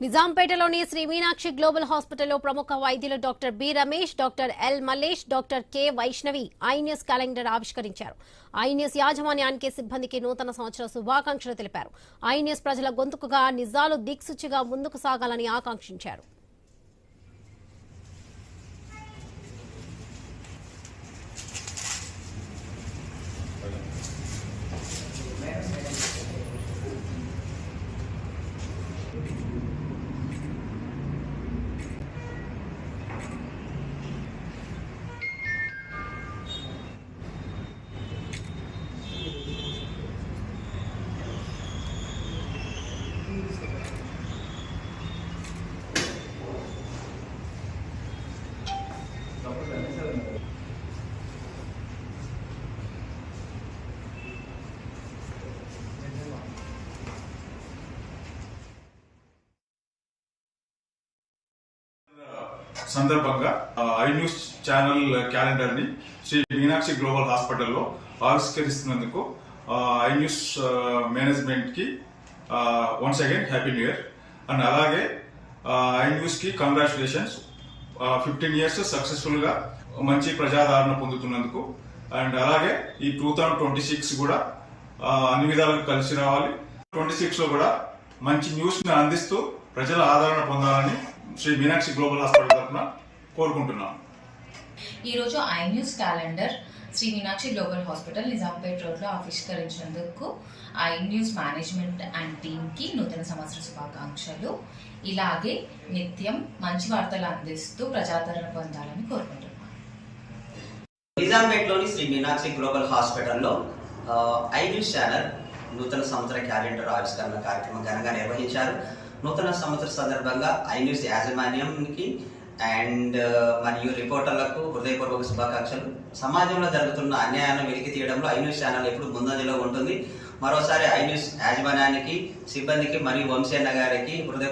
నిజాంపేటలోని Shri Meenakshi global హాస్పిటల్లో ప్రముఖ వైద్యులు doctor B Ramesh, doctor L Mallesh, doctor K Vaishnavi I news calendar ఆవిష్కరించారు. ఐ న్యూస్ యాజమాన్యానికి, సిబ్బందికి నూతన సంవత్సర శుభాకాంక్షలు తెలిపారు. ఐ న్యూస్ ప్రజల గొంతుకుగా, నిజాలు దిక్సూచిగా ముందుకు సాగాలని ఆకాంక్షించారు. సందర్భంగా ఐ న్యూస్ ఛానల్ క్యాలెండర్ ని శ్రీ మీనాక్షి గ్లోబల్ హాస్పిటల్లో ఆవిష్కరిస్తున్నందుకు ఐ న్యూస్ మేనేజ్మెంట్ కి once again happy new year. And అలాగే ఐ న్యూస్ కి కంగ్రాచులేషన్స్, 15 years సక్సెస్ఫుల్ గా మంచి ప్రజాదరణ పొందుతున్నందుకు. అండ్ అలాగే ఈ 2026 కూడా అన్ని విధాలుగా కలిసి రావాలి. 26 లో కూడా మంచి న్యూస్ ని అందిస్తూ ప్రజల ఆదరణ పొందాలని శ్రీ మీనాక్షి గ్లోబల్ హాస్పిటల్ తరఫున కోరుకుంటున్నాం. ఈ రోజు I news calendar Shri Meenakshi global hospital Nizampet road లో ఆవిష్కరించినందుకు I news management and team కి నూతన సంవత్సర శుభాకాంక్షలు. ఇలాగే నిత్యం మంచి వార్తలు అందిస్తూ ప్రజాదరణ పొందాలని కోరుకుంటున్నాం. నిజాంపేట్లోని శ్రీ మీనాక్షి గ్లోబల్ హాస్పిటల్లో ఐ న్యూస్ ఛానల్ నూతన సంవత్సర క్యాలెండర్ ఆవిష్కరణ కార్యక్రమం ఘనంగా నిర్వహించారు. నూతన సంవత్సర సందర్భంగా ఐ న్యూస్ యాజమాన్యానికి అండ్ మరియు రిపోర్టర్లకు హృదయపూర్వక శుభాకాంక్షలు. సమాజంలో జరుగుతున్న అన్యాయాన్ని వెలికి తీయడంలో ఐ న్యూస్ ఛానల్ ఎప్పుడు ముందంజలో ఉంటుంది. మరోసారి ఐ న్యూస్ యాజమాన్యానికి, సిబ్బందికి మరియు వంశీ అన్న గారికి హృదయపూర్వక